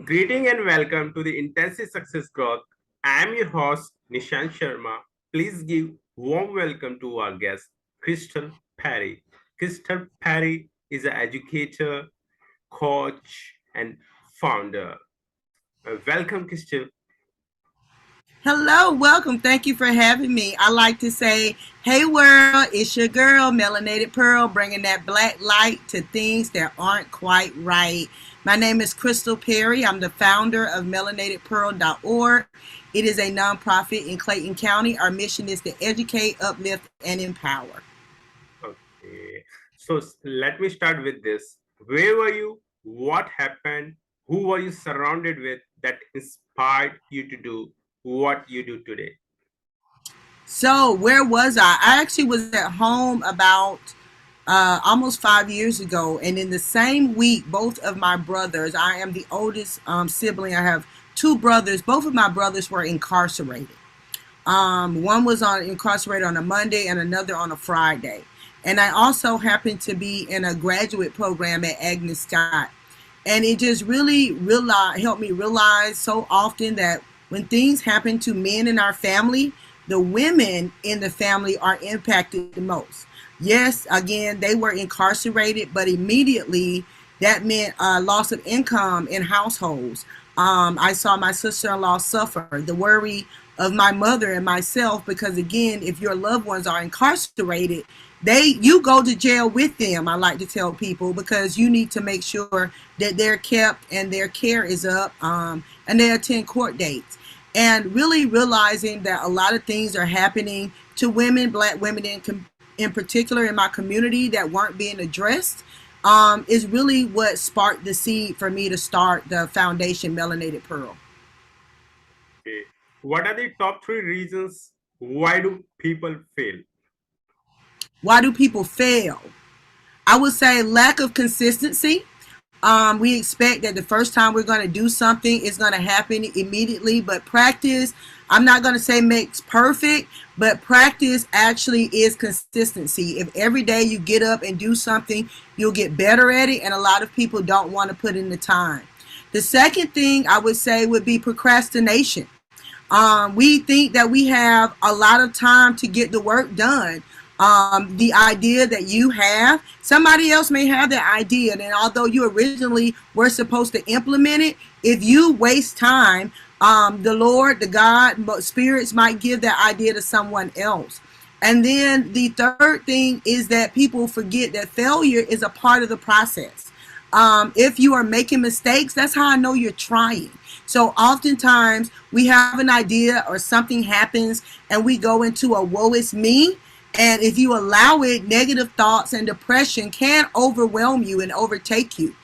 Greeting and welcome to the Intensive Success Growth. I am your host, Nishant Sharma. Please give warm welcome to our guest, Crystal Perry. Crystal Perry is an educator, coach, and founder. Welcome, Crystal. Hello, welcome. Thank you for having me. I like to say, hey world, it's your girl, Melanated Pearl, bringing that black light to things that aren't quite right. My name is Crystal Perry. I'm the founder of melanatedpearl.org. It is a nonprofit in Clayton County. Our mission is to educate, uplift, and empower. Okay. So let me start with this. Where were you? What happened? Who were you surrounded with that inspired you to do what you do today? So, where was I? I actually was at home about almost 5 years ago, and in the same week, both of my brothers. I am the oldest sibling. I have two brothers. Both of my brothers were incarcerated. One was on incarcerated on a Monday, and another on a Friday. And I also happened to be in a graduate program at Agnes Scott, and it just really helped me realize so often that when things happen to men in our family, the women in the family are impacted the most. Yes, again, they were incarcerated, but immediately that meant loss of income in households. I saw my sister-in-law suffer, the worry of my mother and myself, because again, if your loved ones are incarcerated, you go to jail with them. I like to tell people, because you need to make sure that they're kept and their care is up, and they attend court dates. And really realizing that a lot of things are happening to women, black women in particular in my community, that weren't being addressed, is really what sparked the seed for me to start the foundation Melanated Pearl. Okay. What are the top three reasons why do people fail? Why do people fail? I would say lack of consistency. We expect that the first time we're going to do something is going to happen immediately, but practice, I'm not going to say makes perfect, but practice actually is consistency. If every day you get up and do something, you'll get better at it, and a lot of people don't want to put in the time. The second thing I would say would be procrastination. We think that we have a lot of time to get the work done. The idea that you have, somebody else may have that idea, and although you originally were supposed to implement it, if you waste time, the Lord, the God, spirits might give that idea to someone else. And then the third thing is that people forget that failure is a part of the process. If you are making mistakes, that's how I know you're trying. So oftentimes we have an idea or something happens and we go into a woe is me. And if you allow it, negative thoughts and depression can overwhelm you and overtake you.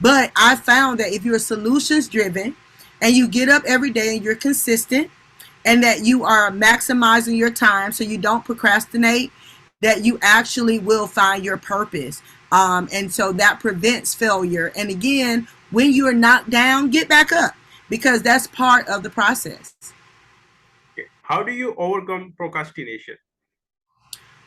But I found that if you're solutions driven and you get up every day and you're consistent, and that you are maximizing your time so you don't procrastinate, that you actually will find your purpose. And so that prevents failure. And again, when you are knocked down, get back up, because that's part of the process. Okay. How do you overcome procrastination?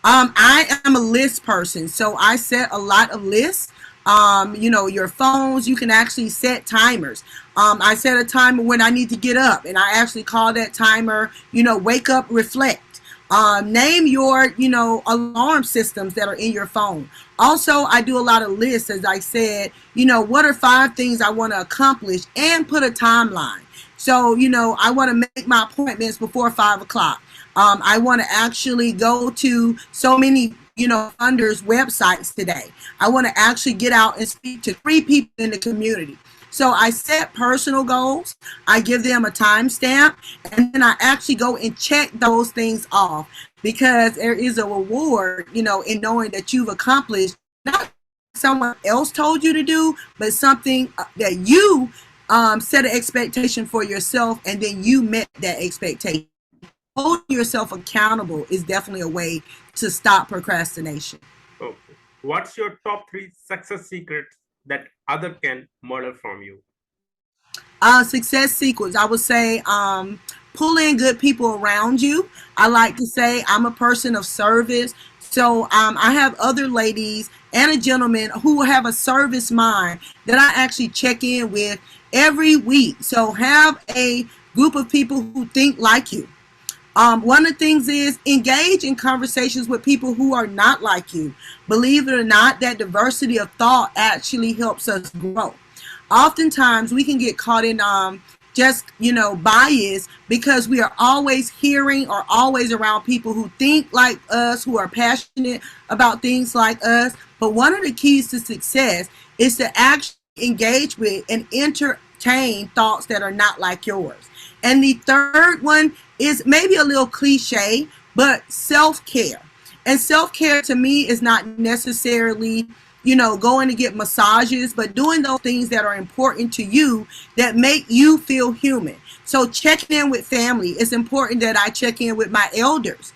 I am a list person, so I set a lot of lists. Your phones, you can actually set timers. I set a timer when I need to get up, and I actually call that timer, wake up, reflect. Name your, alarm systems that are in your phone. Also, I do a lot of lists, as I said, what are 5 things I want to accomplish, and put a timeline. So, I want to make my appointments before 5 o'clock. I want to actually go to so many, funders' websites today. I want to actually get out and speak to 3 people in the community. So I set personal goals, I give them a timestamp, and then I actually go and check those things off, because there is a reward, in knowing that you've accomplished not someone else told you to do, but something that you set an expectation for yourself, and then you met that expectation. Holding yourself accountable is definitely a way to stop procrastination. Okay. What's your top three success secrets that other can model from you? Success sequence, I would say, pull in good people around you. I like to say I'm a person of service. So I have other ladies and a gentleman who have a service mind that I actually check in with every week. So have a group of people who think like you. One of the things is engage in conversations with people who are not like you. Believe it or not, that diversity of thought actually helps us grow. Oftentimes, we can get caught in just bias because we are always hearing or always around people who think like us, who are passionate about things like us. But one of the keys to success is to actually engage with and entertain thoughts that are not like yours. And the third one is maybe a little cliche, but self-care. And self-care to me is not necessarily, going to get massages, but doing those things that are important to you that make you feel human. So checking in with family, it's important that I check in with my elders.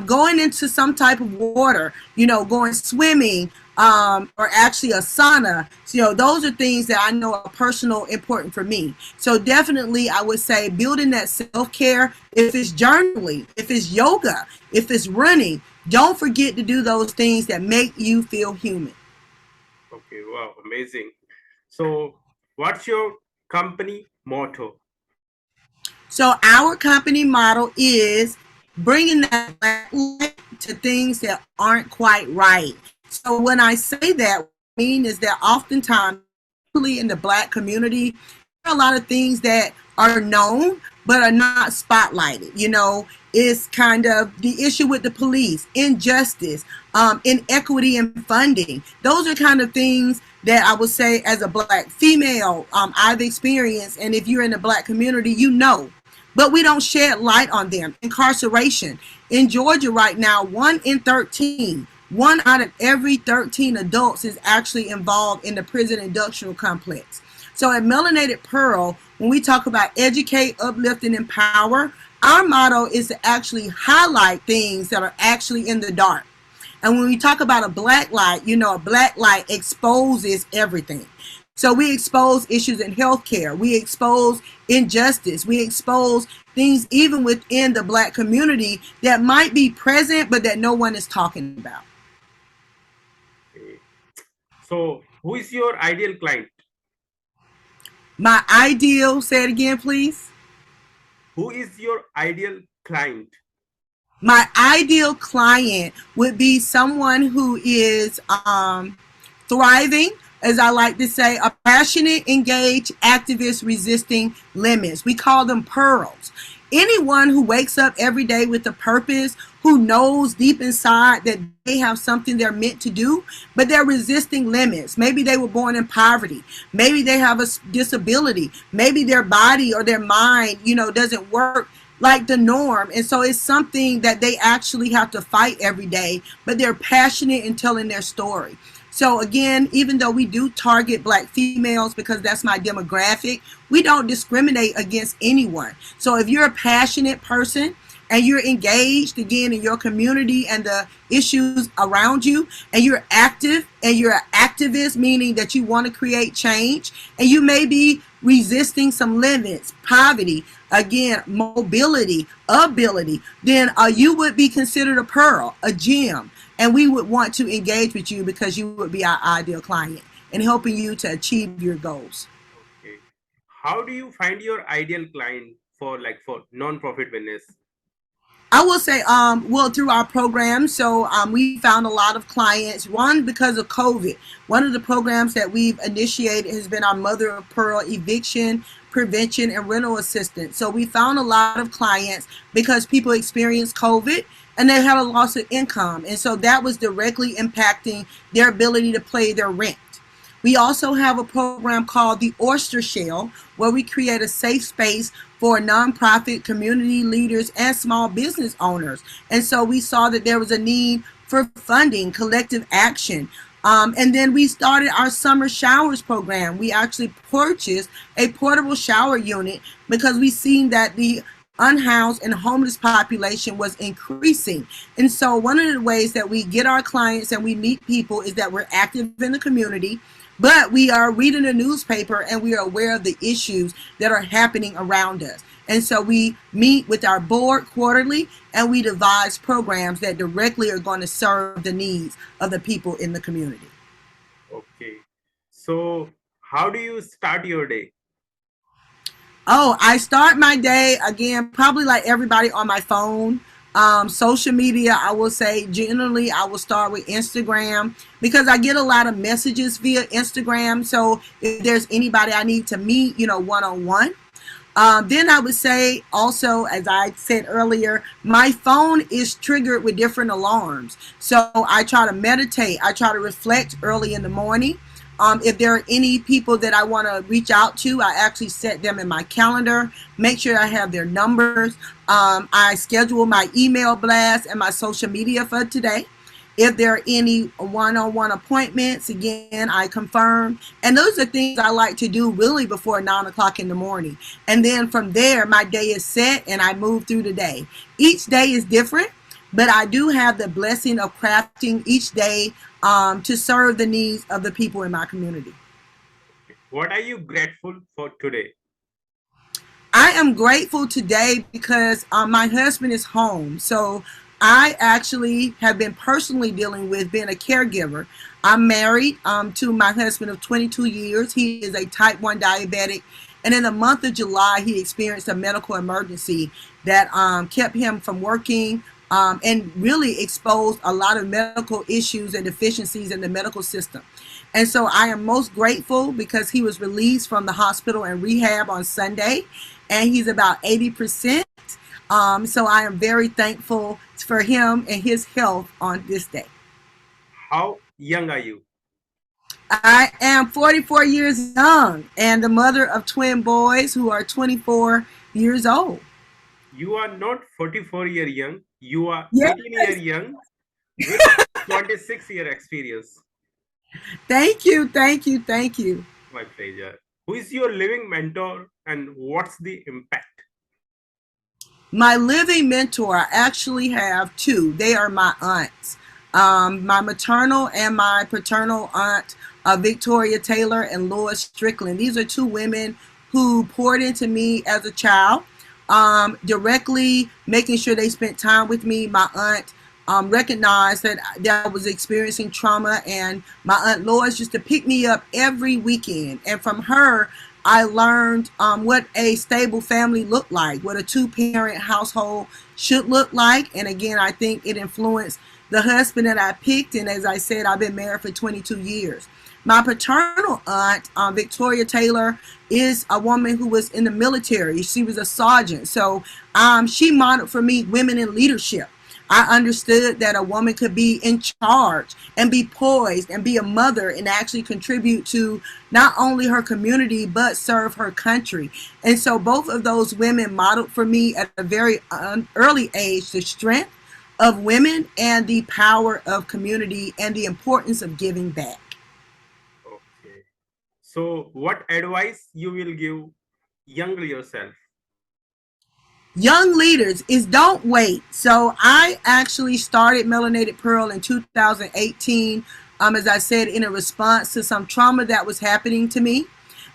Going into some type of water, going swimming, or actually a sauna. So, those are things that I know are personal, important for me. So definitely, I would say building that self-care. If it's journaling, if it's yoga, if it's running, don't forget to do those things that make you feel human. Okay, wow, amazing. So, what's your company motto? So our company model is bringing that black light to things that aren't quite right. So when I say that, what I mean is that oftentimes, particularly in the black community, there are a lot of things that are known but are not spotlighted. It's kind of the issue with the police, injustice, inequity in funding. Those are kind of things that I would say as a black female, I've experienced. And if you're in the black community, but we don't shed light on them. Incarceration in Georgia right now, 1 out of every 13 adults is actually involved in the prison industrial complex. So at Melanated Pearl, when we talk about educate, uplift, and empower, our motto is to actually highlight things that are actually in the dark. And when we talk about a black light, a black light exposes everything. So we expose issues in healthcare. We expose injustice. We expose things even within the black community that might be present, but that no one is talking about. Okay. So, who is your ideal client? My ideal, say it again, please. Who is your ideal client? My ideal client would be someone who is thriving, as I like to say, a passionate, engaged activist resisting limits. We call them pearls. Anyone who wakes up every day with a purpose, who knows deep inside that they have something they're meant to do, but they're resisting limits. Maybe they were born in poverty. Maybe they have a disability. Maybe their body or their mind, doesn't work like the norm. And so it's something that they actually have to fight every day, but they're passionate in telling their story. So again, even though we do target black females because that's my demographic, we don't discriminate against anyone. So if you're a passionate person and you're engaged again in your community and the issues around you, and you're active and you're an activist, meaning that you want to create change, and you may be resisting some limits, poverty, again, mobility, ability, then you would be considered a pearl, a gem. And we would want to engage with you because you would be our ideal client in helping you to achieve your goals. Okay. How do you find your ideal client for non-profit business? I will say, well, through our program. So we found a lot of clients. One, because of COVID. One of the programs that we've initiated has been our Mother of Pearl eviction, prevention, and rental assistance. So we found a lot of clients because people experienced COVID and they had a loss of income. And so that was directly impacting their ability to pay their rent. We also have a program called the Oyster Shell, where we create a safe space for nonprofit community leaders and small business owners. And so we saw that there was a need for funding, collective action. And then we started our summer showers program. We actually purchased a portable shower unit because we seen that the unhoused and homeless population was increasing. And so one of the ways that we get our clients and we meet people is that we're active in the community. But we are reading the newspaper and we are aware of the issues that are happening around us. And so we meet with our board quarterly and we devise programs that directly are going to serve the needs of the people in the community. Okay. So, how do you start your day? Oh, I start my day again, probably like everybody on my phone. Social media, I will say generally, I will start with Instagram because I get a lot of messages via Instagram. So if there's anybody I need to meet, one on one, then I would say also, as I said earlier, my phone is triggered with different alarms. So I try to meditate. I try to reflect early in the morning. If there are any people that I want to reach out to, I actually set them in my calendar, make sure I have their numbers. I schedule my email blast and my social media for today. If there are any one-on-one appointments, again, I confirm. And those are things I like to do really before 9 o'clock in the morning. And then from there, my day is set and I move through the day. Each day is different, but I do have the blessing of crafting each day to serve the needs of the people in my community. What are you grateful for today? I am grateful today because my husband is home. So I actually have been personally dealing with being a caregiver. I'm married to my husband of 22 years. He is a type 1 diabetic. And in the month of July, he experienced a medical emergency that kept him from working and really exposed a lot of medical issues and deficiencies in the medical system. And so I am most grateful because he was released from the hospital and rehab on Sunday, and he's about 80%. So I am very thankful for him and his health on this day. How young are you? I am 44 years young and the mother of twin boys who are 24 years old. You are not 44-year young. You are Yes. 18-year young with 26-year experience. Thank you. Thank you. Thank you. My pleasure. Who is your living mentor and what's the impact? My living mentor, I actually have two. They are my aunts. My maternal and my paternal aunt, Victoria Taylor and Lois Strickland. These are two women who poured into me as a child, directly making sure they spent time with me. My aunt recognized that I was experiencing trauma, and my aunt Lois used to pick me up every weekend. And from her, I learned what a stable family looked like, what a two-parent household should look like. And again, I think it influenced the husband that I picked. And as I said, I've been married for 22 years. My paternal aunt, Victoria Taylor, is a woman who was in the military. She was a sergeant. So she modeled for me women in leadership. I understood that a woman could be in charge and be poised and be a mother and actually contribute to not only her community but serve her country. And so both of those women modeled for me at a very early age the strength of women and the power of community and the importance of giving back. Okay. So, what advice you will give younger yourself? Young leaders is don't wait. So I actually started Melanated Pearl in 2018, as I said, in a response to some trauma that was happening to me.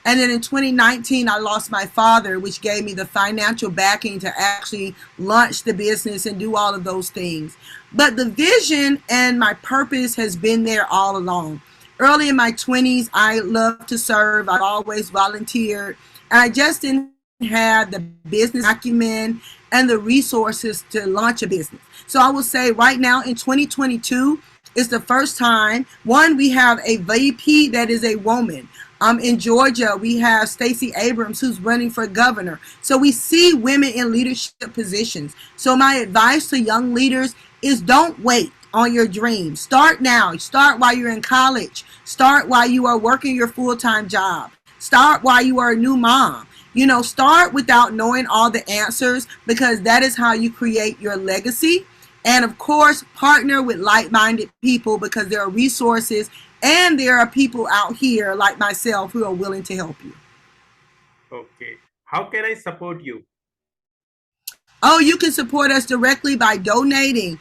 And then in 2019, I lost my father, which gave me the financial backing to actually launch the business and do all of those things. But the vision and my purpose has been there all along. Early in my 20s, I loved to serve. I've always volunteered. And I just didn't have the business acumen and the resources to launch a business. So I will say right now in 2022 is the first time, one, we have a VP that is a woman. In Georgia, we have Stacey Abrams, who's running for governor. So we see women in leadership positions. So my advice to young leaders is don't wait on your dreams. Start now. Start while you're in college. Start while you are working your full-time job. Start while you are a new mom. Start without knowing all the answers because that is how you create your legacy. And of course, partner with like-minded people because there are resources and there are people out here like myself who are willing to help you. Okay. How can I support you? Oh, you can support us directly by donating.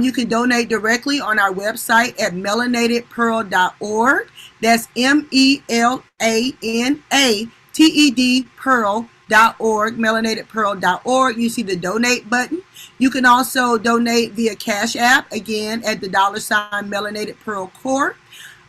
You can donate directly on our website at melanatedpearl.org. That's MELANATED pearl.org, melanatedpearl.org. You see the donate button. You can also donate via Cash App, again, at the $ melanated pearl corp.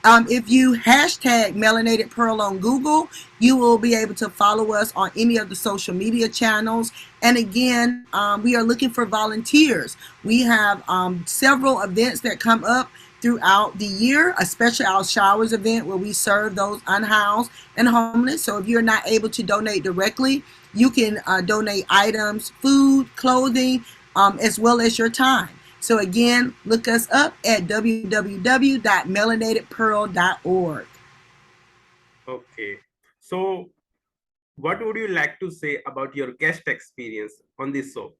If you hashtag Melanated Pearl on Google, you will be able to follow us on any of the social media channels. And again, we are looking for volunteers. We have several events that come up throughout the year, especially our showers event where we serve those unhoused and homeless. So if you're not able to donate directly, you can donate items, food, clothing, as well as your time. So again, look us up at www.melanatedpearl.org. Okay. So, what would you like to say about your guest experience on this show?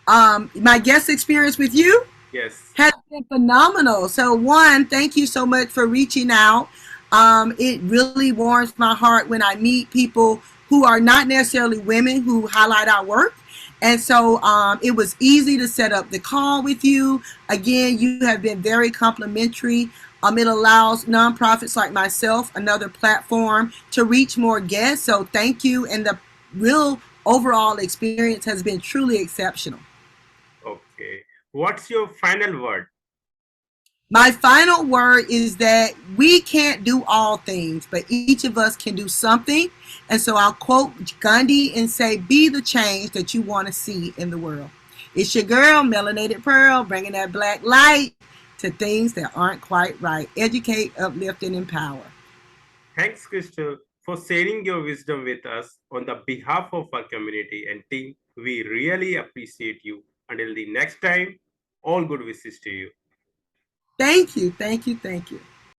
My guest experience with you Yes. has been phenomenal. So, one, thank you so much for reaching out. It really warms my heart when I meet people who are not necessarily women who highlight our work. And so it was easy to set up the call with you. Again, you have been very complimentary. It allows nonprofits like myself another platform to reach more guests. So thank you. And the real overall experience has been truly exceptional. Okay. What's your final word? My final word is that we can't do all things, but each of us can do something. And so I'll quote Gandhi and say, be the change that you want to see in the world. It's your girl, Melanated Pearl, bringing that black light to things that aren't quite right. Educate, uplift, and empower. Thanks, Crystal, for sharing your wisdom with us on the behalf of our community and team. We really appreciate you. Until the next time, all good wishes to you. Thank you, thank you, thank you.